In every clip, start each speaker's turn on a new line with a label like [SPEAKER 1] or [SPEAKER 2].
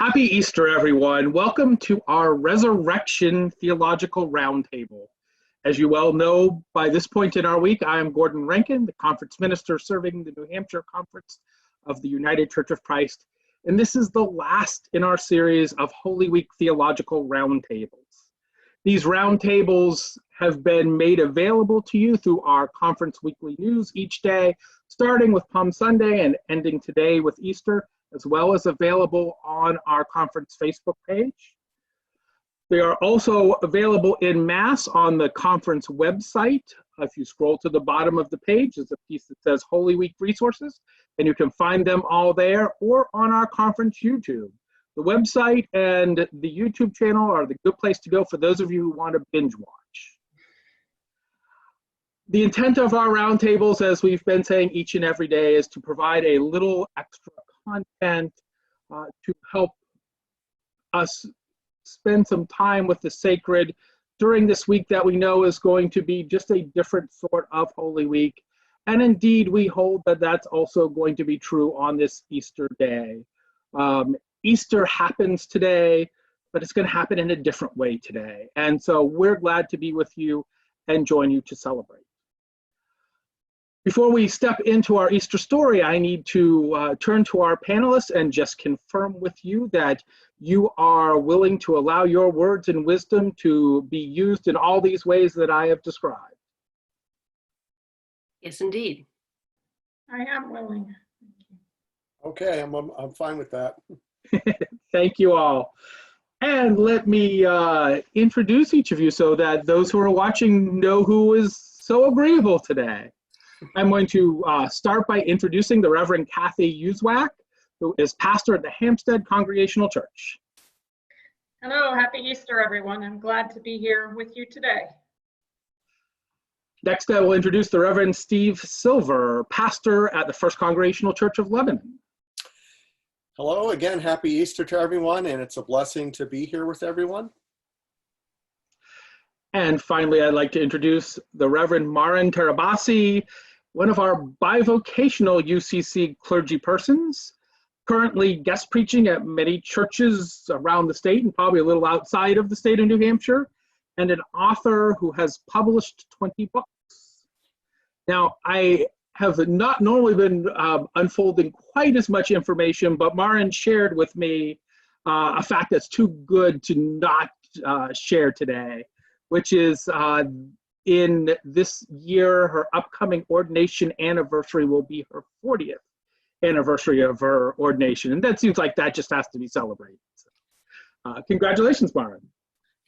[SPEAKER 1] Happy Easter, everyone. Welcome to our Resurrection Theological Roundtable. As you well know, by this point in our week, I am Gordon Rankin, the conference minister serving the New Hampshire Conference of the United Church of Christ. And this is the last in our series of Holy Week Theological Roundtables. These roundtables have been made available to you through our conference weekly news each day, starting with Palm Sunday and ending today with Easter, as well as available on our conference Facebook page. They are also available en masse on the conference website. If you scroll to the bottom of the page, there's a piece that says Holy Week Resources, and you can find them all there or on our conference YouTube. The website and the YouTube channel are the good place to go for those of you who want to binge watch. The intent of our roundtables, as we've been saying each and every day, is to provide a little extra content to help us spend some time with the sacred during this week that we know is going to be just a different sort of Holy Week. And indeed, we hold that that's also going to be true on this Easter day. Easter happens today, but it's going to happen in a different way today. And so we're glad to be with you and join you to celebrate. Before we step into our Easter story, I need to turn to our panelists and just confirm with you that you are willing to allow your words and wisdom to be used in all these ways that I have described.
[SPEAKER 2] Yes, indeed.
[SPEAKER 3] I am willing.
[SPEAKER 4] Okay, I'm fine with that.
[SPEAKER 1] Thank you all. And let me introduce each of you so that those who are watching know who is so agreeable today. I'm going to start by introducing the Reverend Kathy Youzwak, who is pastor at the Hampstead Congregational Church.
[SPEAKER 3] Hello, happy Easter, everyone. I'm glad to be here with you today.
[SPEAKER 1] Next, I will introduce the Reverend Steve Silver, pastor at the First Congregational Church of Lebanon.
[SPEAKER 4] Hello again, happy Easter to everyone, and it's a blessing to be here with everyone.
[SPEAKER 1] And finally, I'd like to introduce the Reverend Maren Tirabassi, one of our bivocational UCC clergy persons, currently guest preaching at many churches around the state and probably a little outside of the state of New Hampshire, and an author who has published 20 books. Now, I have not normally been unfolding quite as much information, but Maren shared with me a fact that's too good to not share today, which is in this year, her upcoming ordination anniversary will be her 40th anniversary of her ordination. And that seems like that just has to be celebrated. So, congratulations, Maren.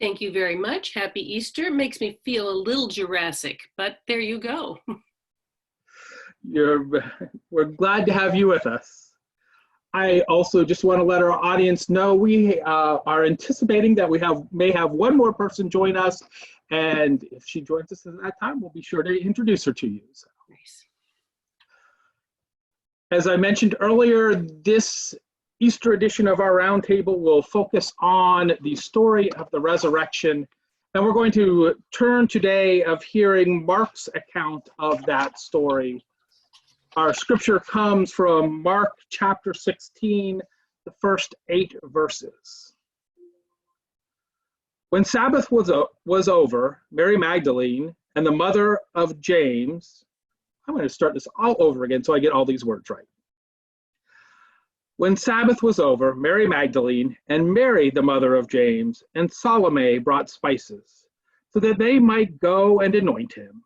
[SPEAKER 2] Thank you very much. Happy Easter. Makes me feel a little Jurassic, but there you go.
[SPEAKER 1] We're glad to have you with us. I also just want to let our audience know we are anticipating that we may have one more person join us, and if she joins us at that time, we'll be sure to introduce her to you. So.
[SPEAKER 2] Nice.
[SPEAKER 1] As I mentioned earlier, this Easter edition of our roundtable will focus on the story of the resurrection, and we're going to turn today of hearing Mark's account of that story. Our scripture comes from Mark chapter 16, the first 8 verses. When Sabbath was over, Mary Magdalene and the mother of James, I'm going to start this all over again so I get all these words right. When Sabbath was over, Mary Magdalene and Mary, the mother of James, and Salome brought spices, so that they might go and anoint him.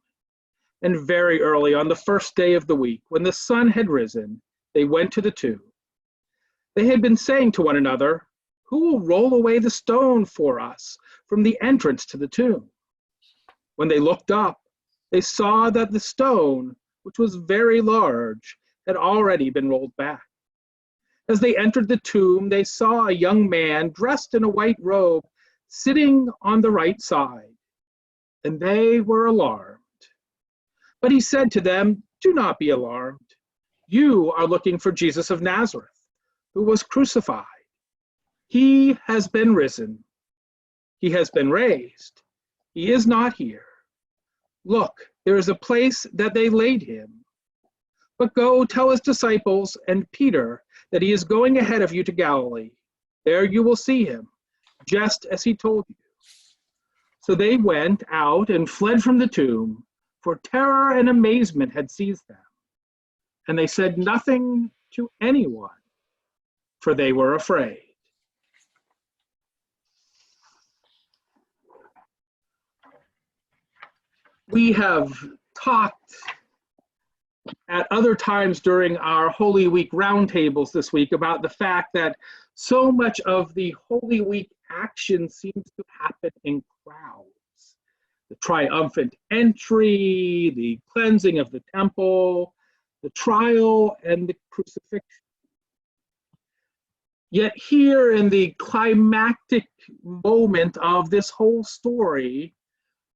[SPEAKER 1] And very early on the first day of the week, when the sun had risen, they went to the tomb. They had been saying to one another, "Who will roll away the stone for us from the entrance to the tomb?" When they looked up, they saw that the stone, which was very large, had already been rolled back. As they entered the tomb, they saw a young man dressed in a white robe sitting on the right side, and they were alarmed. But he said to them, "Do not be alarmed. You are looking for Jesus of Nazareth, who was crucified. He has been risen. He has been raised. He is not here. Look, there is a place that they laid him. But go tell his disciples and Peter that he is going ahead of you to Galilee. There you will see him, just as he told you." So they went out and fled from the tomb, for terror and amazement had seized them. And they said nothing to anyone, for they were afraid. We have talked at other times during our Holy Week roundtables this week about the fact that so much of the Holy Week action seems to happen in crowds. The triumphant entry, the cleansing of the temple, the trial, and the crucifixion. Yet here in the climactic moment of this whole story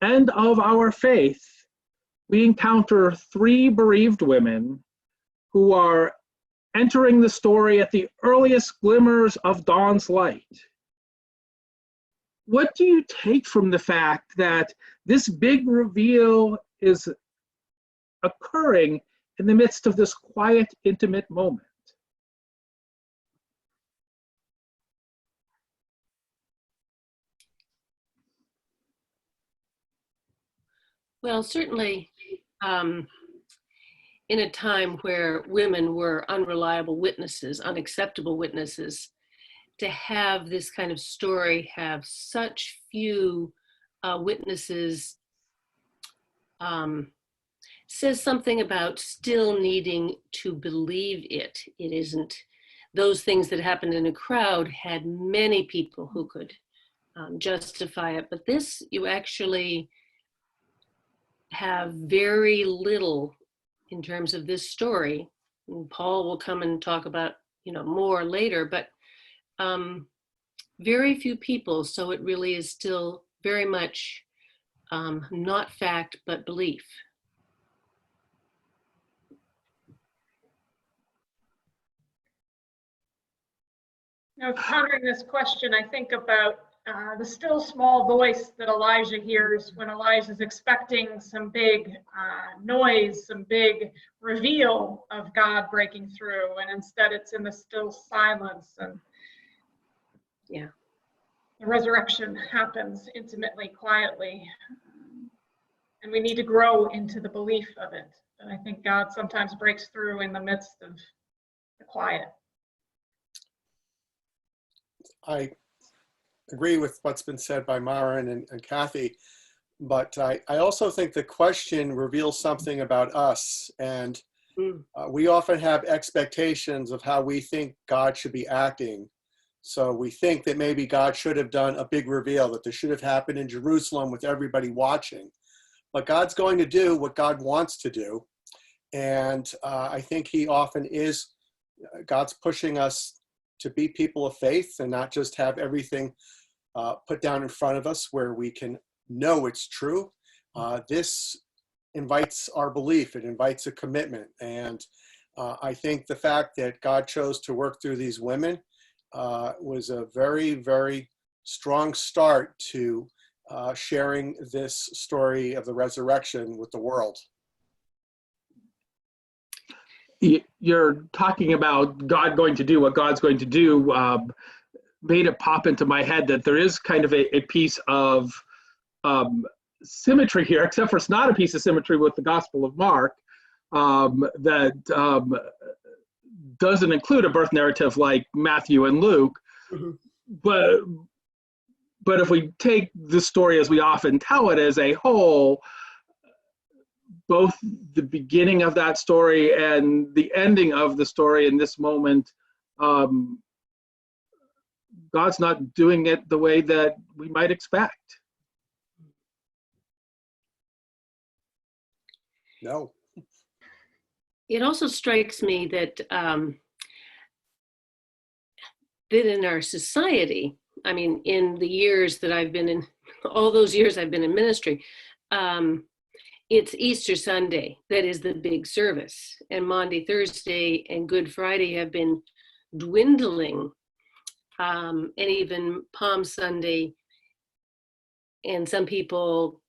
[SPEAKER 1] and of our faith, we encounter three bereaved women who are entering the story at the earliest glimmers of dawn's light. What do you take from the fact that this big reveal is occurring in the midst of this quiet, intimate moment?
[SPEAKER 2] Well, certainly in a time where women were unreliable witnesses, unacceptable witnesses, to have this kind of story have such few witnesses says something about still needing to believe it. It isn't, those things that happened in a crowd had many people who could justify it, but this, you actually have very little in terms of this story. And Paul will come and talk about, more later, but very few people. So it really is still very much not fact, but belief.
[SPEAKER 3] Pondering this question, I think about the still small voice that Elijah hears when Elijah's expecting some big noise, some big reveal of God breaking through, and instead it's in the still silence, and
[SPEAKER 2] yeah,
[SPEAKER 3] the resurrection happens intimately, quietly, and we need to grow into the belief of it. And I think God sometimes breaks through in the midst of the quiet.
[SPEAKER 4] I agree with what's been said by Maren and Kathy, but I also think the question reveals something about us, and we often have expectations of how we think God should be acting. So we think that maybe God should have done a big reveal, that this should have happened in Jerusalem with everybody watching. But God's going to do what God wants to do, and I think he often is, God's pushing us to be people of faith and not just have everything put down in front of us where we can know it's true. This invites our belief. It invites a commitment. And I think the fact that God chose to work through these women was a very, very strong start to sharing this story of the resurrection with the world.
[SPEAKER 1] You're talking about God going to do what God's going to do, made it pop into my head that there is kind of a piece of symmetry here, except for it's not a piece of symmetry with the Gospel of Mark, that doesn't include a birth narrative like Matthew and Luke.
[SPEAKER 2] Mm-hmm.
[SPEAKER 1] But if we take the story as we often tell it as a whole, both the beginning of that story and the ending of the story in this moment, God's not doing it the way that we might expect.
[SPEAKER 4] No.
[SPEAKER 2] It also strikes me that that in our society, I mean, in the years that I've been in, all those years I've been in ministry, it's Easter Sunday that is the big service, and Maundy, Thursday, and Good Friday have been dwindling, and even Palm Sunday, and some people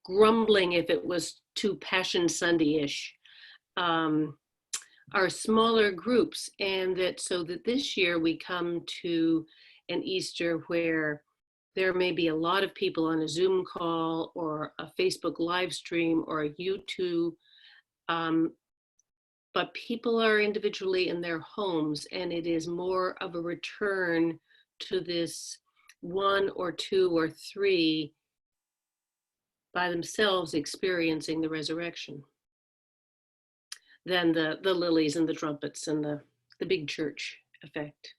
[SPEAKER 2] grumbling if it was too Passion Sunday-ish. are smaller groups, and that so that this year we come to an Easter where there may be a lot of people on a Zoom call or a Facebook live stream or a YouTube, but people are individually in their homes, and it is more of a return to this one or two or three by themselves experiencing the resurrection than the lilies and the trumpets and the big church effect.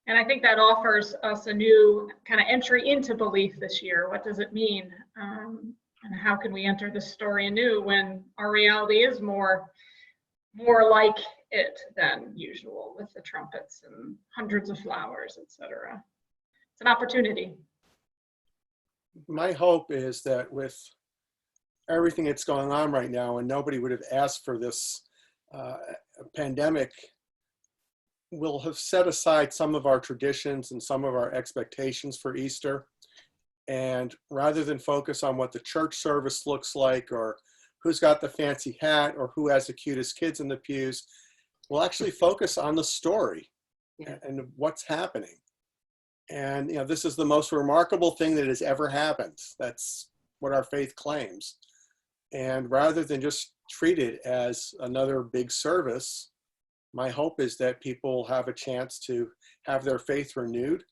[SPEAKER 3] And I think that offers us a new kind of entry into belief this year. What does it mean? And how can we enter this story anew when our reality is more like it than usual, with the trumpets and hundreds of flowers, etc. It's an opportunity.
[SPEAKER 4] My hope is that with everything that's going on right now, and nobody would have asked for this pandemic, we'll have set aside some of our traditions and some of our expectations for Easter. And rather than focus on what the church service looks like, or who's got the fancy hat, or who has the cutest kids in the pews, we'll actually focus on the story and what's happening. And this is the most remarkable thing that has ever happened. That's what our faith claims. And rather than just treat it as another big service, my hope is that people have a chance to have their faith renewed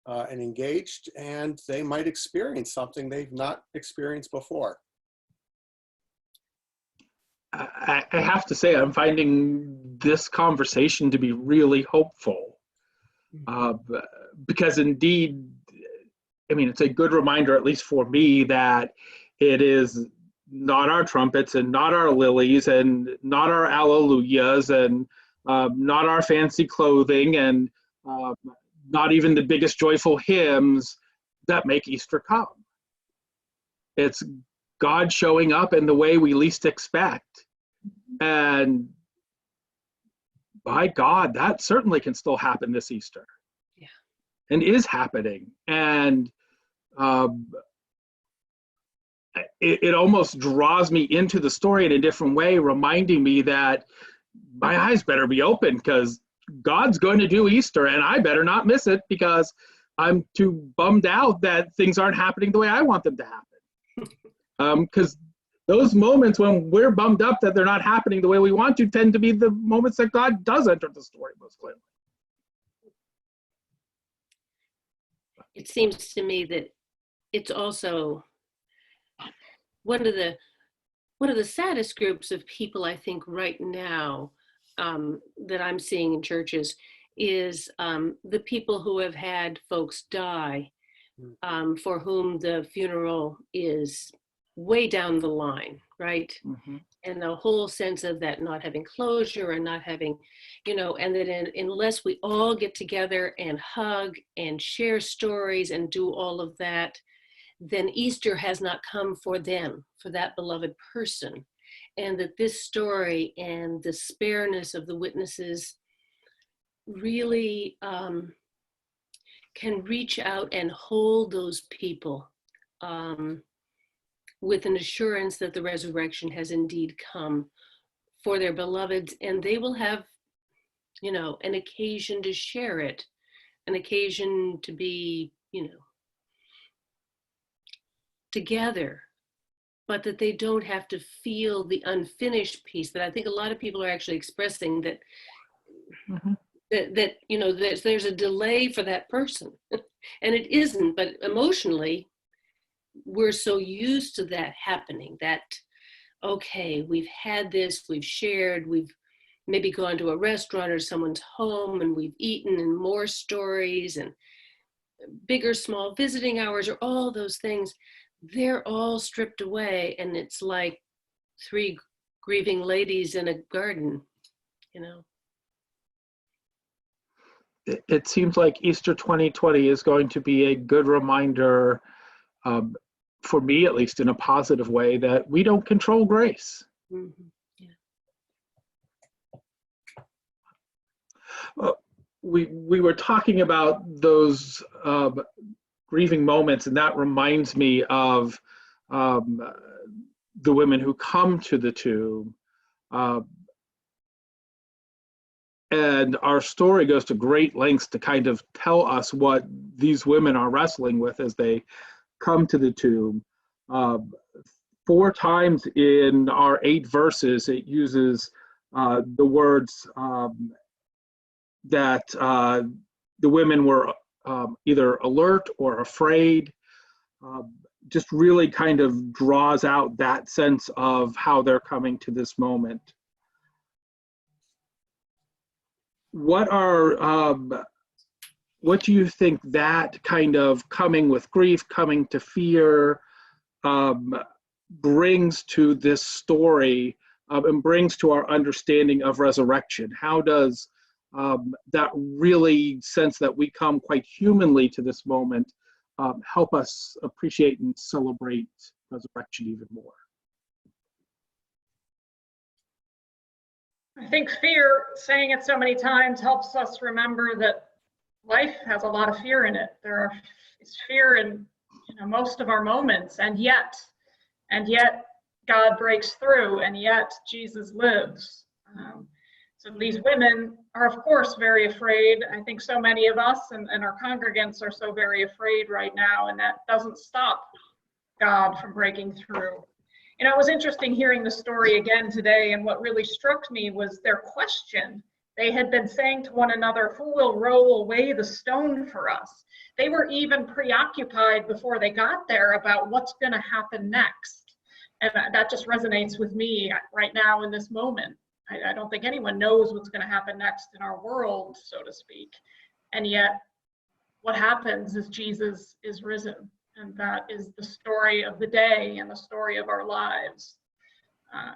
[SPEAKER 4] and engaged, and they might experience something they've not experienced before.
[SPEAKER 1] I have to say, I'm finding this conversation to be really hopeful, because indeed, I mean, it's a good reminder, at least for me, that it is not our trumpets and not our lilies and not our alleluias and not our fancy clothing and not even the biggest joyful hymns that make Easter come. It's God showing up in the way we least expect. And by God, that certainly can still happen this Easter.
[SPEAKER 2] Yeah.
[SPEAKER 1] And is happening. And it almost draws me into the story in a different way, reminding me that my eyes better be open, because God's going to do Easter, and I better not miss it, because I'm too bummed out that things aren't happening the way I want them to happen. Because those moments when we're bummed up that they're not happening the way we want to tend to be the moments that God does enter the story most clearly.
[SPEAKER 2] It seems to me that it's also one of the saddest groups of people, I think, right now, that I'm seeing in churches is the people who have had folks die, for whom the funeral is way down the line, right? Mm-hmm. And the whole sense of that not having closure and not having, and that unless we all get together and hug and share stories and do all of that, then Easter has not come for them, for that beloved person. And that this story and the spareness of the witnesses really can reach out and hold those people with an assurance that the resurrection has indeed come for their beloveds, and they will have, an occasion to share it, an occasion to be, together, but that they don't have to feel the unfinished piece that I think a lot of people are actually expressing, that there's a delay for that person. And it isn't, but emotionally, we're so used to that happening, that, okay, we've had this, we've shared, we've maybe gone to a restaurant or someone's home and we've eaten, and more stories and bigger, small visiting hours, or all those things. They're all stripped away, and it's like three grieving ladies in a garden,
[SPEAKER 1] It seems like Easter 2020 is going to be a good reminder, for me at least, in a positive way, that we don't control grace.
[SPEAKER 2] Mm-hmm.
[SPEAKER 1] Yeah. We were talking about those grieving moments, and that reminds me of the women who come to the tomb, And our story goes to great lengths to kind of tell us what these women are wrestling with as they come to the tomb. 4 times in our 8 verses, it uses the words that the women were either alert or afraid. Just really kind of draws out that sense of how they're coming to this moment. What do you think that kind of coming with grief, coming to fear, brings to this story and brings to our understanding of resurrection? How does that really sense that we come quite humanly to this moment help us appreciate and celebrate resurrection even more?
[SPEAKER 3] I think fear, saying it so many times, helps us remember that life has a lot of fear in it. Is fear in most of our moments, and yet God breaks through, and yet Jesus lives. So these women are, of course, very afraid. I think so many of us and our congregants are so very afraid right now, and that doesn't stop God from breaking through. It was interesting hearing the story again today, and what really struck me was their question. They had been saying to one another, "Who will roll away the stone for us?" They were even preoccupied before they got there about what's going to happen next. And that just resonates with me right now in this moment. I don't think anyone knows what's going to happen next in our world, so to speak. And yet, what happens is Jesus is risen. And that is the story of the day and the story of our lives.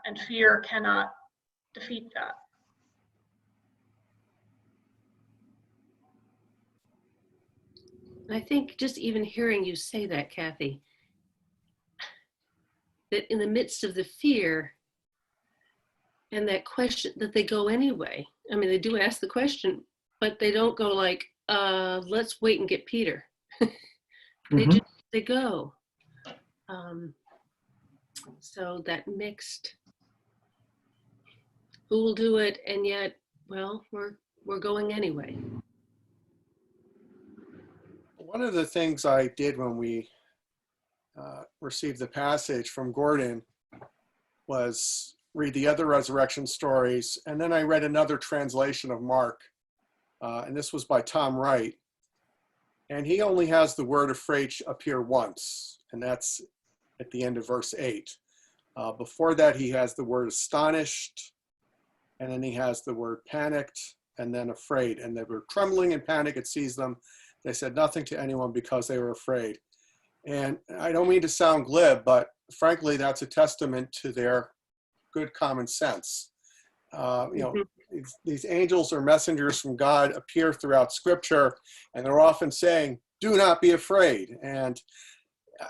[SPEAKER 3] And fear cannot defeat that.
[SPEAKER 2] I think just even hearing you say that, Kathy, that in the midst of the fear and that question, that they go anyway. I mean, they do ask the question, but they don't go like, let's wait and get Peter. They go. So that mixed, who will do it, and yet, well, we're going anyway.
[SPEAKER 4] One of the things I did when we received the passage from Gordon was read the other resurrection stories, and then I read another translation of Mark, and this was by Tom Wright, and he only has the word afraid appear once, and that's at the end of verse 8. Before that, he has the word astonished, and then he has the word panicked, and then afraid, and they were trembling in panic at seized them. They said nothing to anyone because they were afraid. And I don't mean to sound glib, but frankly, that's a testament to their good common sense. These angels or messengers from God appear throughout Scripture, and they're often saying, "Do not be afraid." And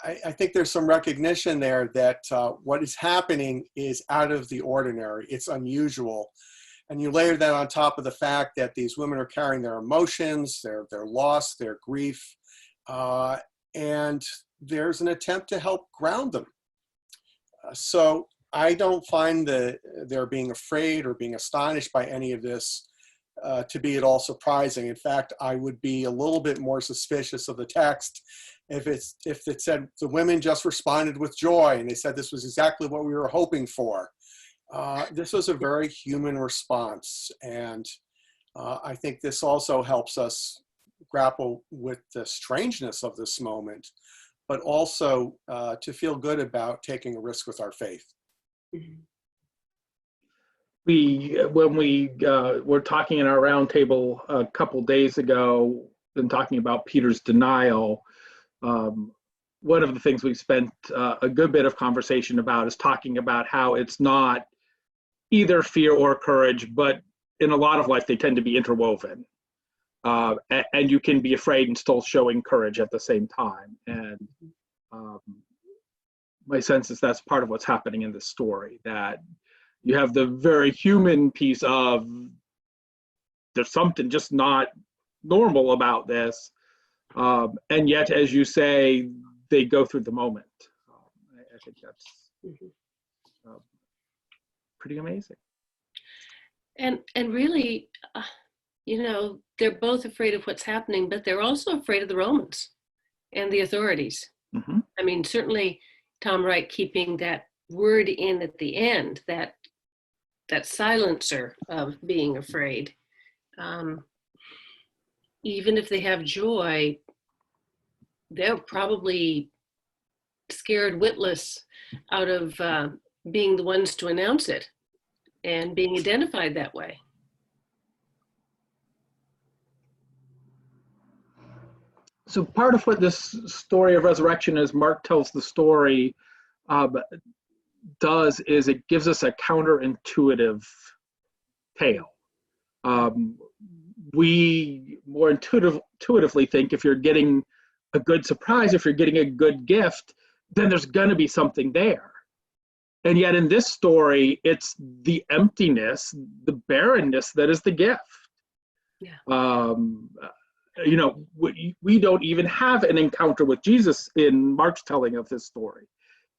[SPEAKER 4] I think there's some recognition there that what is happening is out of the ordinary. It's unusual. And you layer that on top of the fact that these women are carrying their emotions, their loss, their grief, and there's an attempt to help ground them. So I don't find their being afraid or being astonished by any of this to be at all surprising. In fact, I would be a little bit more suspicious of the text if it said the women just responded with joy and they said this was exactly what we were hoping for. This was a very human response, and I think this also helps us grapple with the strangeness of this moment, but also to feel good about taking a risk with our faith.
[SPEAKER 1] When we were talking in our roundtable a couple days ago and talking about Peter's denial, one of the things we spent a good bit of conversation about is talking about how it's not either fear or courage, but in a lot of life, they tend to be interwoven. And you can be afraid and still showing courage at the same time. And my sense is that's part of what's happening in this story, that you have the very human piece of there's something just not normal about this. And yet, as you say, they go through the moment. I think that's pretty amazing.
[SPEAKER 2] And really, you know, they're both afraid of what's happening, but they're also afraid of the Romans and the authorities.
[SPEAKER 1] Mm-hmm.
[SPEAKER 2] I mean, certainly Tom Wright keeping that word in at the end, that silencer of being afraid. Even if they have joy, they're probably scared witless out of being the ones to announce it and being identified that way.
[SPEAKER 1] So part of what this story of resurrection, as Mark tells the story, does is it gives us a counterintuitive tale. We more intuitively think if you're getting a good surprise, if you're getting a good gift, then there's going to be something there. And yet in this story, it's the emptiness, the barrenness that is the gift.
[SPEAKER 2] Yeah.
[SPEAKER 1] You know, we don't even have an encounter with Jesus in Mark's telling of his story.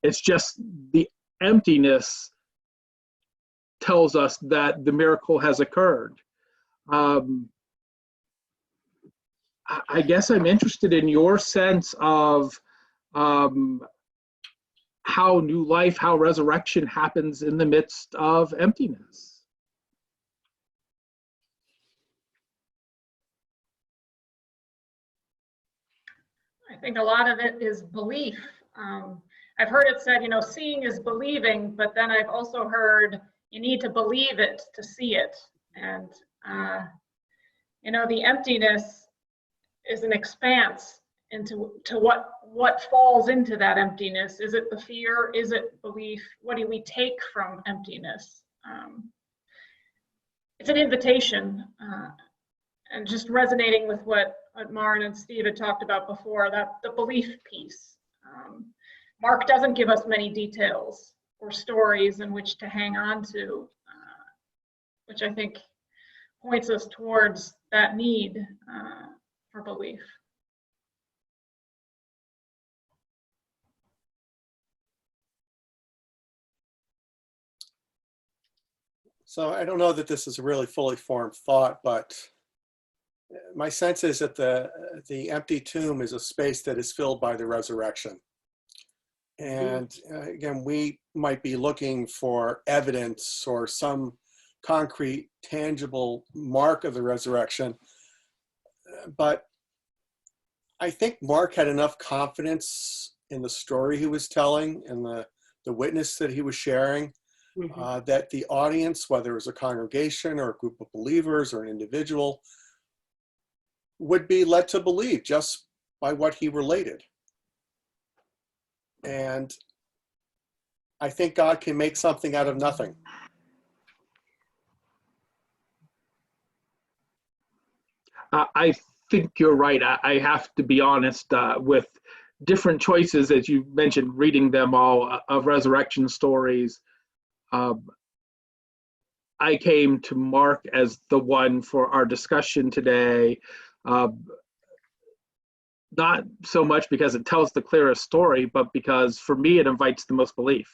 [SPEAKER 1] It's just the emptiness tells us that the miracle has occurred. I guess I'm interested in your sense of how new life, how resurrection happens in the midst of emptiness.
[SPEAKER 3] I think a lot of it is belief. I've heard it said, you know, seeing is believing, but then I've also heard you need to believe it to see it. And, you know, the emptiness is an expanse into what falls into that emptiness. Is it the fear? Is it belief? What do we take from emptiness? It's an invitation, and just resonating with what Maren and Steve had talked about before, that the belief piece. Mark doesn't give us many details or stories in which to hang on to, which I think points us towards that need for belief.
[SPEAKER 4] So I don't know that this is a really fully formed thought, but my sense is that the empty tomb is a space that is filled by the resurrection. And again, we might be looking for evidence or some concrete, tangible mark of the resurrection. But I think Mark had enough confidence in the story he was telling and the witness that he was sharing, that the audience, whether it was a congregation or a group of believers or an individual, would be led to believe just by what he related. And I think God can make something out of nothing.
[SPEAKER 1] I think you're right. I have to be honest, with different choices, as you mentioned, reading them all, of resurrection stories, I came to Mark as the one for our discussion today. Not so much because it tells the clearest story, but because for me it invites the most belief.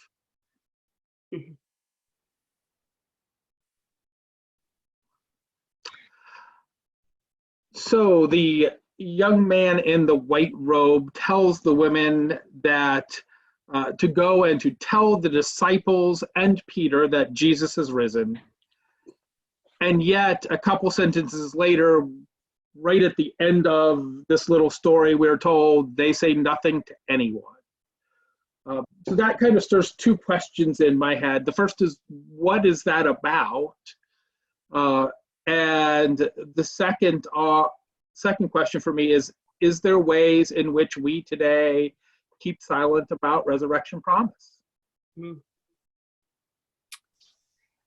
[SPEAKER 1] So the young man in the white robe tells the women that to go and to tell the disciples and Peter that Jesus has risen. And yet a couple sentences later, right at the end of this little story, we're told they say nothing to anyone. So that kind of stirs two questions in my head. The first is, what is that about? And the second question for me is there ways in which we today keep silent about resurrection promise?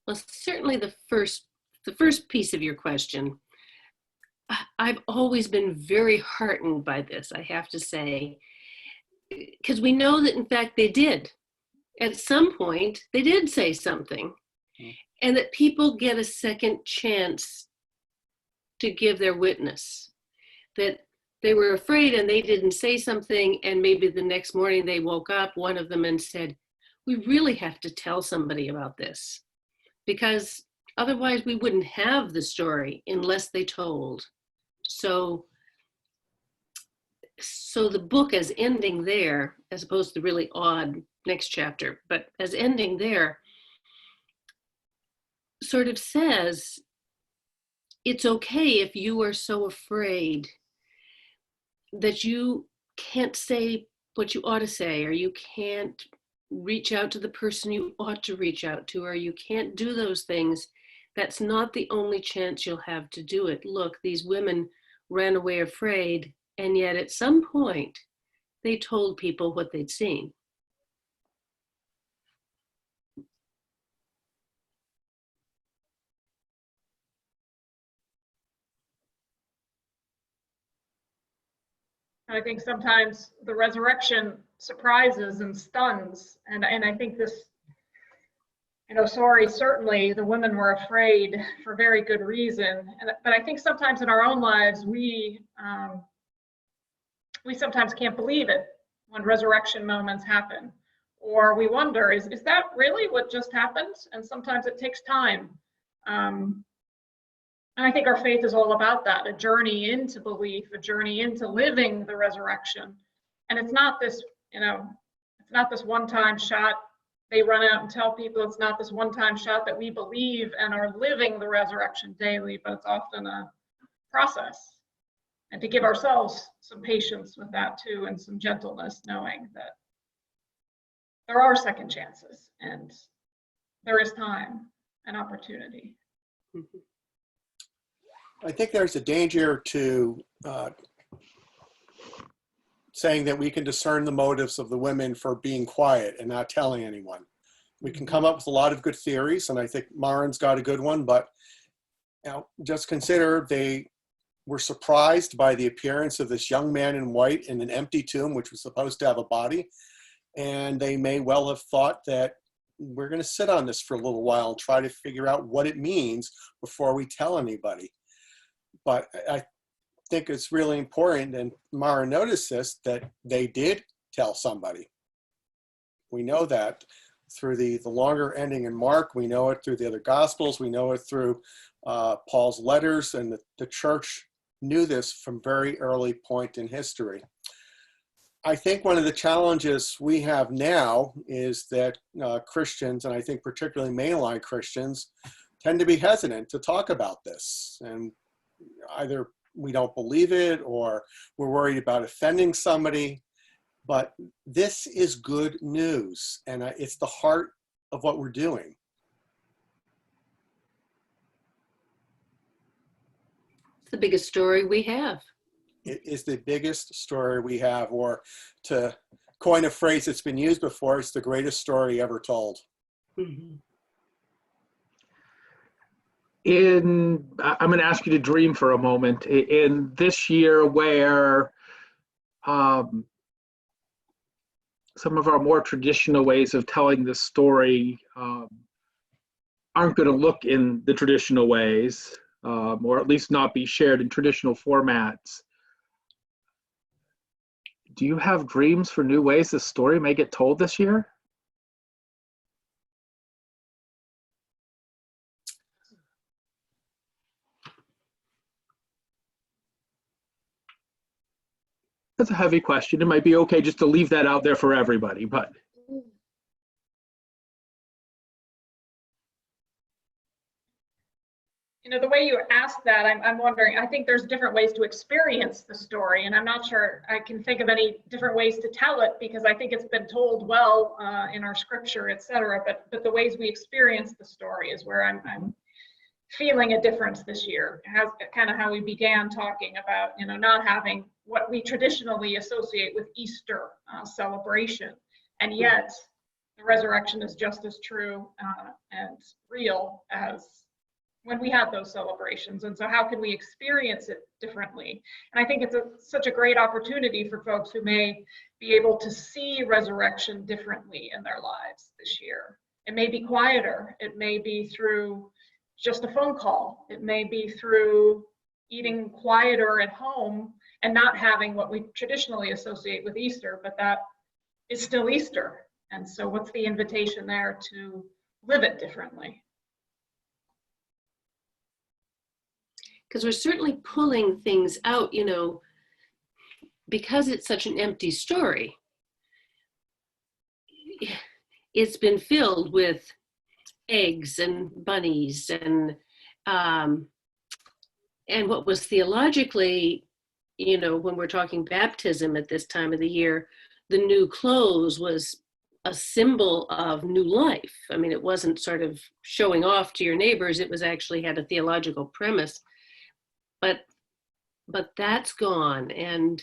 [SPEAKER 2] Well, certainly the first piece of your question, I've always been very heartened by this, I have to say, because we know that in fact they did. At some point, they did say something, and that people get a second chance to give their witness. That they were afraid and they didn't say something, and maybe the next morning they woke up, one of them, and said, we really have to tell somebody about this, because Otherwise, we wouldn't have the story unless they told. So the book as ending there, as opposed to the really odd next chapter, but as ending there, sort of says, it's okay if you are so afraid that you can't say what you ought to say, or you can't reach out to the person you ought to reach out to, or you can't do those things. That's not the only chance you'll have to do it. Look, these women ran away afraid, and yet at some point, they told people what they'd seen.
[SPEAKER 3] I think sometimes the resurrection surprises and stuns. And I think this, sorry, certainly the women were afraid for very good reason. But I think sometimes in our own lives, we sometimes can't believe it when resurrection moments happen. Or we wonder, is that really what just happened? And sometimes it takes time. And I think our faith is all about that, a journey into belief, a journey into living the resurrection. And it's not this, it's not this one-time shot. They run out and tell people it's not this one-time shot that we believe and are living the resurrection daily, but it's often a process. And to give ourselves some patience with that too, and some gentleness, knowing that there are second chances and there is time and opportunity.
[SPEAKER 2] Mm-hmm.
[SPEAKER 4] I think there's a danger to saying that we can discern the motives of the women for being quiet and not telling anyone. We can come up with a lot of good theories, and I think Maren's got a good one, but just consider they were surprised by the appearance of this young man in white in an empty tomb, which was supposed to have a body, and they may well have thought that we're going to sit on this for a little while and try to figure out what it means before we tell anybody. But I think it's really important, and Mara noticed this, that they did tell somebody. We know that through the longer ending in Mark. We know it through the other Gospels. We know it through Paul's letters, and the church knew this from very early point in history. I think one of the challenges we have now is that Christians, and I think particularly mainline Christians, tend to be hesitant to talk about this. And either we don't believe it or we're worried about offending somebody. But this is good news, and it's the heart of what we're doing.
[SPEAKER 2] It's the biggest story we have.
[SPEAKER 4] It is the biggest story we have, or to coin a phrase that's been used before, it's the greatest story ever told.
[SPEAKER 2] Mm-hmm.
[SPEAKER 1] I'm going to ask you to dream for a moment. In this year where some of our more traditional ways of telling this story aren't going to look in the traditional ways, or at least not be shared in traditional formats. Do you have dreams for new ways the story may get told this year? That's a heavy question. It might be okay just to leave that out there for everybody, but.
[SPEAKER 3] The way you asked that, I'm wondering, I think there's different ways to experience the story, and I'm not sure I can think of any different ways to tell it, because I think it's been told well in our scripture, et cetera, but the ways we experience the story is where I'm feeling a difference this year. Has kind of how we began talking about, not having what we traditionally associate with Easter celebration, and yet the resurrection is just as true and real as when we had those celebrations. And so how can we experience it differently? And I think it's such a great opportunity for folks who may be able to see resurrection differently in their lives this year. It may be quieter. It may be through just a phone call. It may be through eating quieter at home and not having what we traditionally associate with Easter, but that is still Easter. And so what's the invitation there to live it differently?
[SPEAKER 2] because we're certainly pulling things out, you know, because it's such an empty story. It's been filled with eggs and bunnies and what was theologically, you know, when we're talking baptism at this time of the year, the new clothes was a symbol of new life. I mean, it wasn't sort of showing off to your neighbors. It was actually had a theological premise, but that's gone. And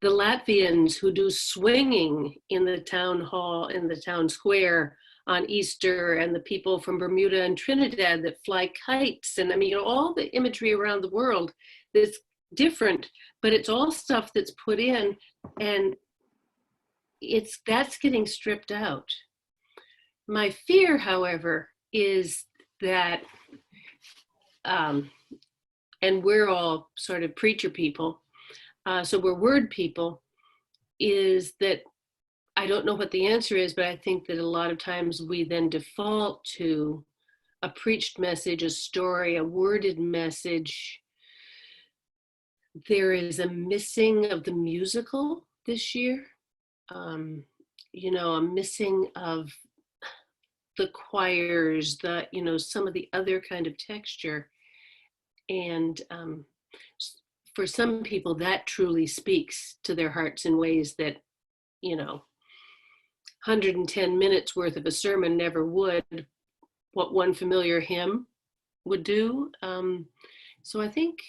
[SPEAKER 2] the Latvians who do swinging in the town hall, in the town square on Easter, and the people from Bermuda and Trinidad that fly kites. And I mean, you know, all the imagery around the world that's different, but it's all stuff that's put in, and that's getting stripped out. My fear, however, is that, and we're all sort of preacher people, so we're word people, is that I don't know what the answer is, but I think that a lot of times we then default to a preached message, a story, a worded message. There is a missing of the musical this year. You know, a missing of the choirs, you know, some of the other kind of texture. And for some people, that truly speaks to their hearts in ways that, you know, 110 minutes worth of a sermon never would, what one familiar hymn would do. So I think,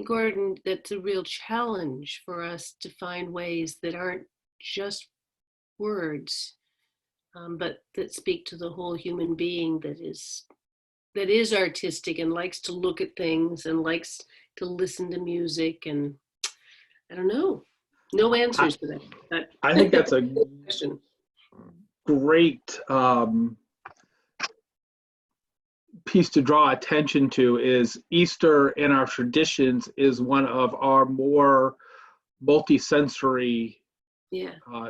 [SPEAKER 2] Gordon, that's a real challenge for us to find ways that aren't just words, but that speak to the whole human being that is artistic and likes to look at things and likes to listen to music. And I don't know, no answers to that.
[SPEAKER 1] I think that's a
[SPEAKER 2] question.
[SPEAKER 1] Great piece to draw attention to. Is Easter in our traditions is one of our more multi-sensory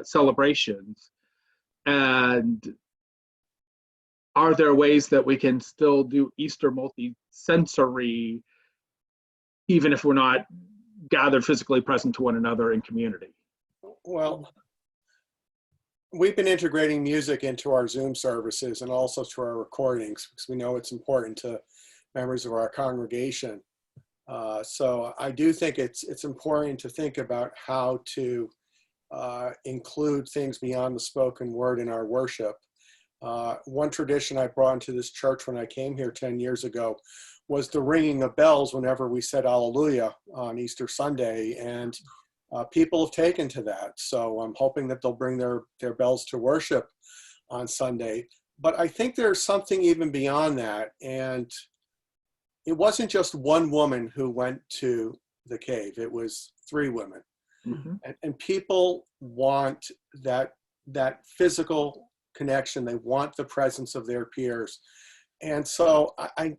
[SPEAKER 1] celebrations. And are there ways that we can still do Easter multi-sensory even if we're not gathered physically present to one another in community?
[SPEAKER 4] Well, we've been integrating music into our Zoom services and also to our recordings because we know it's important to members of our congregation. So I do think it's important to think about how to include things beyond the spoken word in our worship. One tradition I brought into this church when I came here 10 years ago was the ringing of bells whenever we said Alleluia on Easter Sunday, and people have taken to that. So I'm hoping that they'll bring their bells to worship on Sunday. But I think there's something even beyond that, and it wasn't just one woman who went to the cave, it was 3 women. Mm-hmm. And people want that physical connection. They want the presence of their peers. And so I'm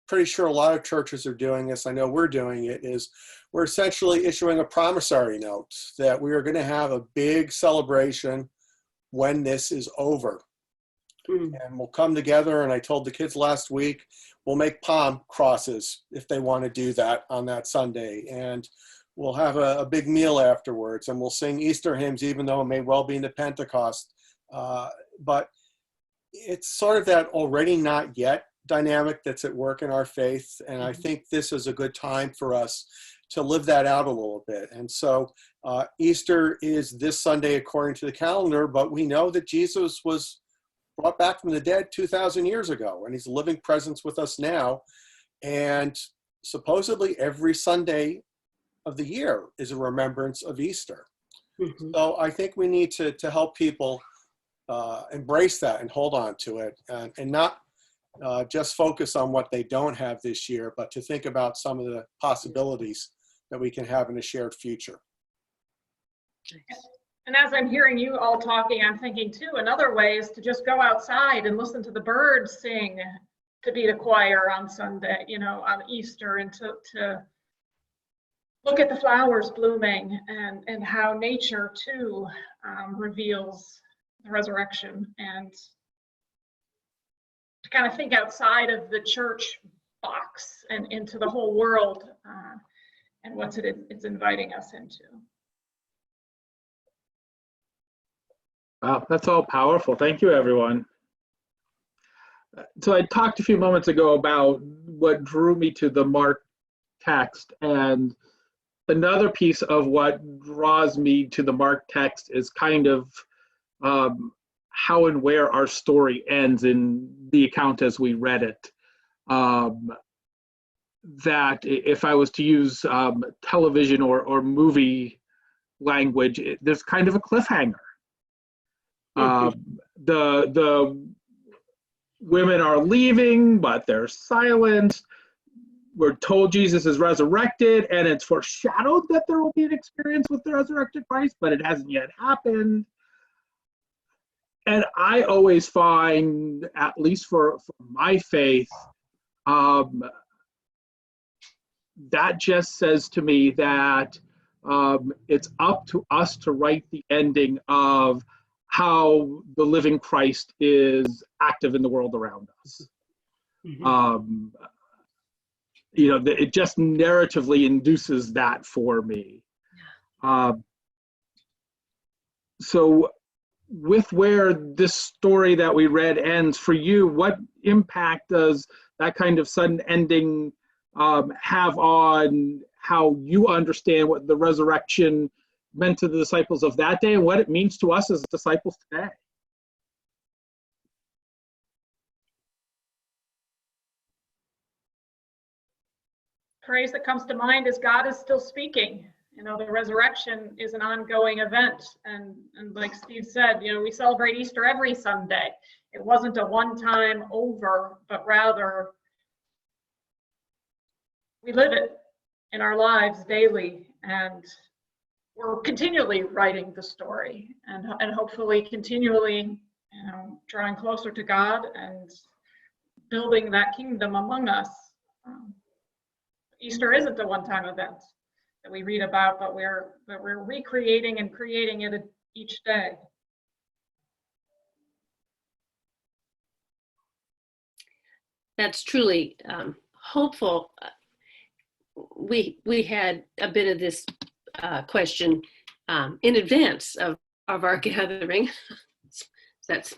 [SPEAKER 4] pretty sure a lot of churches are doing this. I know we're doing it, is we're essentially issuing a promissory note that we are going to have a big celebration when this is over. Mm. And we'll come together, and I told the kids last week, we'll make palm crosses if they want to do that on that Sunday. And we'll have a big meal afterwards, and we'll sing Easter hymns, even though it may well be into Pentecost. But it's sort of that already not yet dynamic that's at work in our faith. And I think this is a good time for us to live that out a little bit. And so Easter is this Sunday according to the calendar, but we know that Jesus was brought back from the dead 2,000 years ago, and he's a living presence with us now. And supposedly every Sunday of the year is a remembrance of Easter. Mm-hmm. So I think we need to help people embrace that and hold on to it, and not just focus on what they don't have this year, but to think about some of the possibilities that we can have in a shared future.
[SPEAKER 3] And as I'm hearing you all talking, I'm thinking too, another way is to just go outside and listen to the birds sing, to be the choir on Sunday, on Easter, and to look at the flowers blooming and how nature too reveals the resurrection, and to kind of think outside of the church box and into the whole world and what it's inviting us into.
[SPEAKER 1] Wow, that's all powerful. Thank you, everyone. So I talked a few moments ago about what drew me to the Mark text, and another piece of what draws me to the Mark text is kind of how and where our story ends in the account as we read it. That if I was to use television or movie language, there's kind of a cliffhanger. The women are leaving, but they're silenced. We're told Jesus is resurrected, and it's foreshadowed that there will be an experience with the resurrected Christ, but it hasn't yet happened. And I always find, at least for my faith, that just says to me that it's up to us to write the ending of how the living Christ is active in the world around us. It just narratively induces that for me. So with where this story that we read ends, for you, what impact does that kind of sudden ending have on how you understand what the resurrection meant to the disciples of that day and what it means to us as disciples today?
[SPEAKER 3] Phrase that comes to mind is God is still speaking. The resurrection is an ongoing event. And like Steve said, we celebrate Easter every Sunday. It wasn't a one-time over, but rather we live it in our lives daily. And we're continually writing the story and hopefully continually, drawing closer to God and building that kingdom among us. Easter isn't a one-time event that we read about, but we're recreating and creating it each day.
[SPEAKER 2] That's truly hopeful. We had a bit of this question in advance of our gathering. That's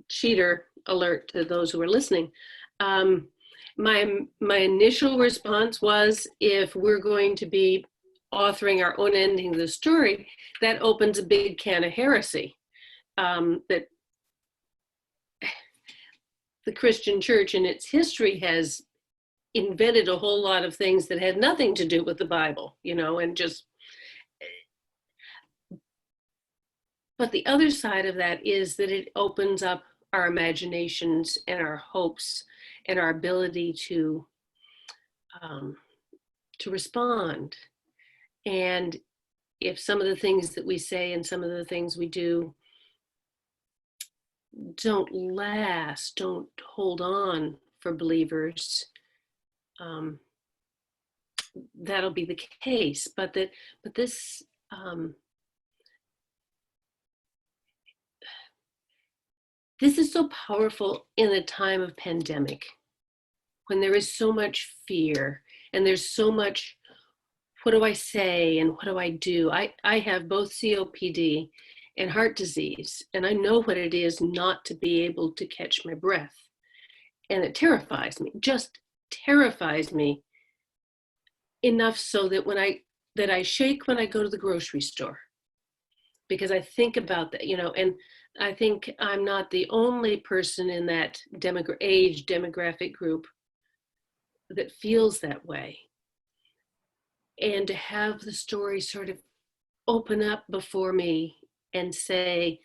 [SPEAKER 2] cheater alert to those who are listening. My initial response was, if we're going to be authoring our own ending of the story, that opens a big can of heresy. That the Christian church in its history has invented a whole lot of things that had nothing to do with the Bible, and just. But the other side of that is that it opens up our imaginations and our hopes and our ability to respond. And if some of the things that we say and some of the things we do don't last, don't hold on for believers, that'll be the case. But this is so powerful in a time of pandemic, when there is so much fear and there's so much, what do I say and what do I do? I have both COPD and heart disease, and I know what it is not to be able to catch my breath. And it terrifies me, just terrifies me enough so that I shake when I go to the grocery store, because I think about that, and I think I'm not the only person in that age demographic group that feels that way. And to have the story sort of open up before me and say,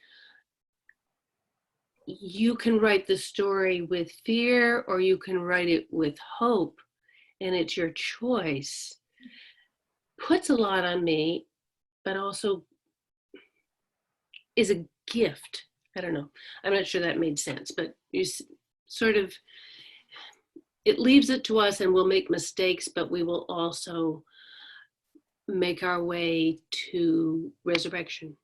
[SPEAKER 2] you can write the story with fear or you can write it with hope, and it's your choice, puts a lot on me, but also is a gift. I don't know. I'm not sure that made sense, but you sort of, it leaves it to us, and we'll make mistakes, but we will also make our way to resurrection.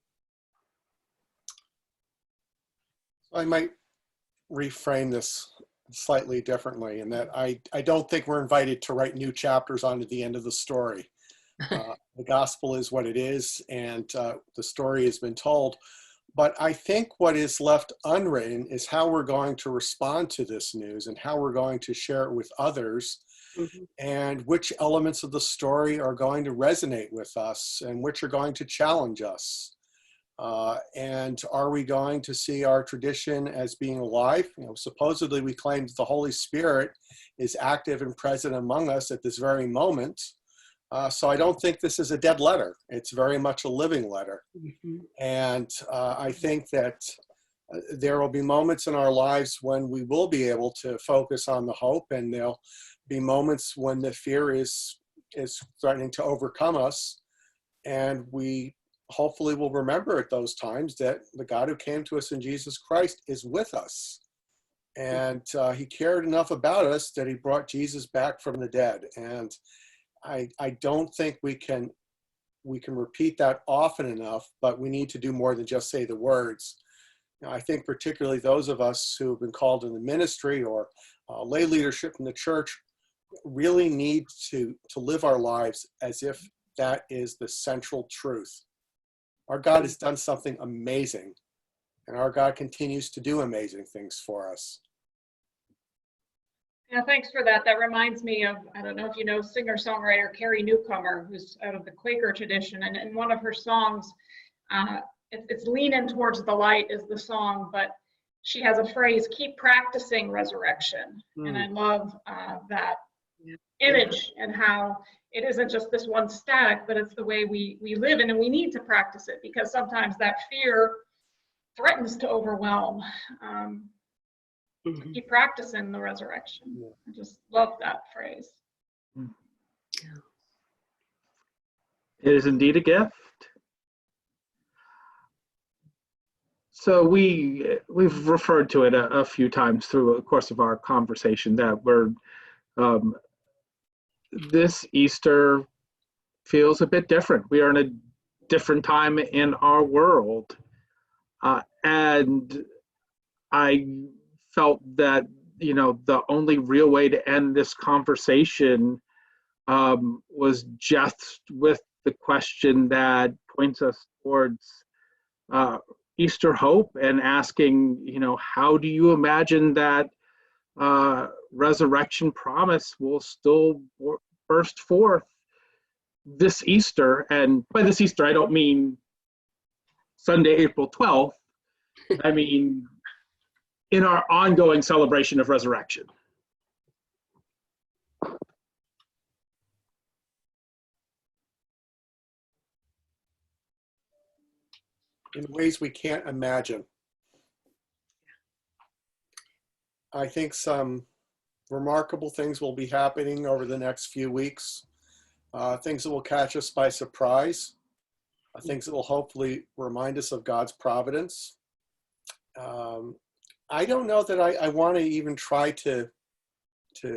[SPEAKER 4] I might reframe this slightly differently, and that I don't think we're invited to write new chapters onto the end of the story. The gospel is what it is, and the story has been told. But I think what is left unwritten is how we're going to respond to this news and how we're going to share it with others, and which elements of the story are going to resonate with us and which are going to challenge us. And are we going to see our tradition as being alive? You know, supposedly we claim that the Holy Spirit is active and present among us at this very moment. So I don't think this is a dead letter. It's very much a living letter. And I think that there will be moments in our lives when we will be able to focus on the hope, and there'll be moments when the fear is threatening to overcome us. And we hopefully will remember at those times that the God who came to us in Jesus Christ is with us. And he cared enough about us that he brought Jesus back from the dead. And I don't think we can repeat that often enough, but we need to do more than just say the words. Now, I think particularly those of us who have been called in the ministry or lay leadership in the church really need to live our lives as if that is the central truth. Our God has done something amazing, and our God continues to do amazing things for us.
[SPEAKER 3] Yeah, thanks for that. That reminds me of, I don't know if you know singer-songwriter Carrie Newcomer, who's out of the Quaker tradition. And in one of her songs, it's Leaning Towards the Light is the song, but she has a phrase, keep practicing resurrection. And I love that image and how it isn't just this one static, but it's the way we live in, and we need to practice it because sometimes that fear threatens to overwhelm. Keep practicing the resurrection. I just love that phrase.
[SPEAKER 1] It is indeed a gift. So we've referred to it a few times through the course of our conversation that we're this Easter feels a bit different. We are in a different time in our world, and I felt that, you know, the only real way to end this conversation was just with the question that points us towards Easter hope and asking, you know, how do you imagine that resurrection promise will still burst forth this Easter? And by this Easter, I don't mean Sunday, April 12th. I mean in our ongoing celebration of resurrection.
[SPEAKER 4] In ways we can't imagine. I think some remarkable things will be happening over the next few weeks. Things that will catch us by surprise. Things that will hopefully remind us of God's providence. I don't know that I want to even try to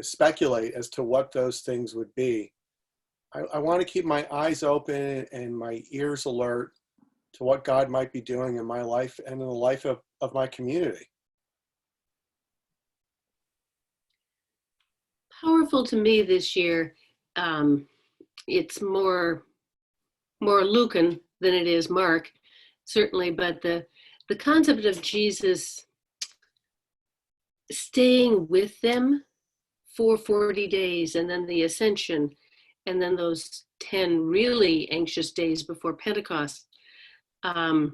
[SPEAKER 4] speculate as to what those things would be. I want to keep my eyes open and my ears alert to what God might be doing in my life and in the life of my community.
[SPEAKER 2] Powerful to me this year. It's more Lucan than it is Mark, certainly, but the concept of Jesus staying with them for 40 days and then the ascension and then those 10 really anxious days before Pentecost, that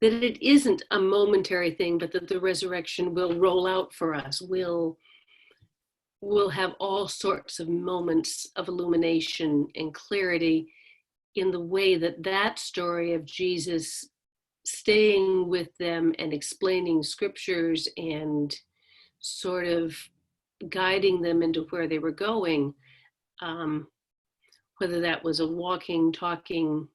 [SPEAKER 2] it isn't a momentary thing, but that the resurrection will roll out for us. We'll have all sorts of moments of illumination and clarity in the way that story of Jesus staying with them and explaining scriptures and sort of guiding them into where they were going, whether that was a walking, talking,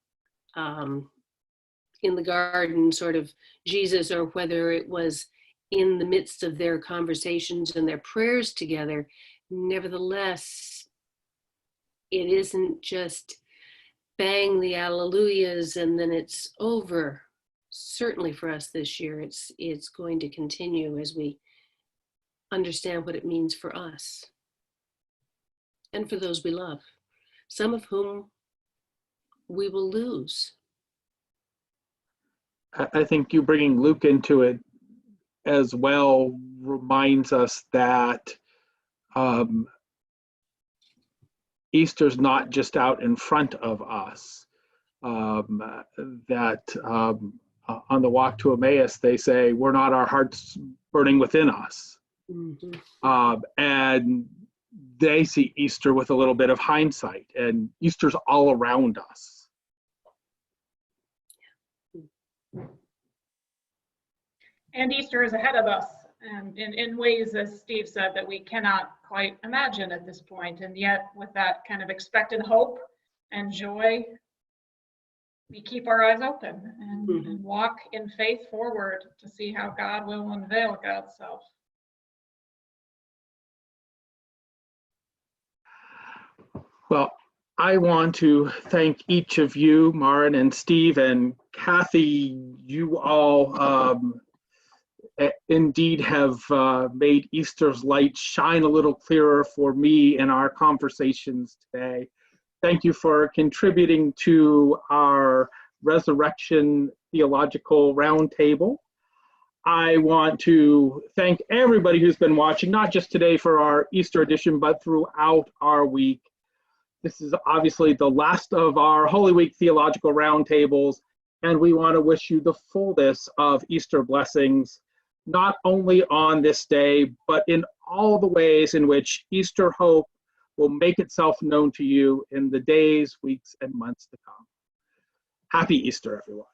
[SPEAKER 2] in the garden sort of Jesus, or whether it was in the midst of their conversations and their prayers together. Nevertheless, it isn't just bang the alleluias and then it's over certainly for us this year, it's going to continue as we understand what it means for us and for those we love, some of whom we will lose.
[SPEAKER 1] I think you bringing Luke into it as well reminds us that Easter's not just out in front of us. That on the walk to Emmaus, they say, we're not our hearts burning within us.
[SPEAKER 2] Mm-hmm.
[SPEAKER 1] And they see Easter with a little bit of hindsight, and Easter's all around us.
[SPEAKER 3] And Easter is ahead of us, and in ways, as Steve said, that we cannot quite imagine at this point. And yet, with that kind of expected hope and joy, we keep our eyes open and walk in faith forward to see how God will unveil God's self.
[SPEAKER 1] Well, I want to thank each of you, Maren and Steve and Kathy. You all indeed have made Easter's light shine a little clearer for me in our conversations today. Thank you for contributing to our Resurrection Theological Roundtable. I want to thank everybody who's been watching, not just today for our Easter edition, but throughout our week. This is obviously the last of our Holy Week Theological Roundtables, and we want to wish you the fullness of Easter blessings, not only on this day, but in all the ways in which Easter hope will make itself known to you in the days, weeks, and months to come. Happy Easter, everyone.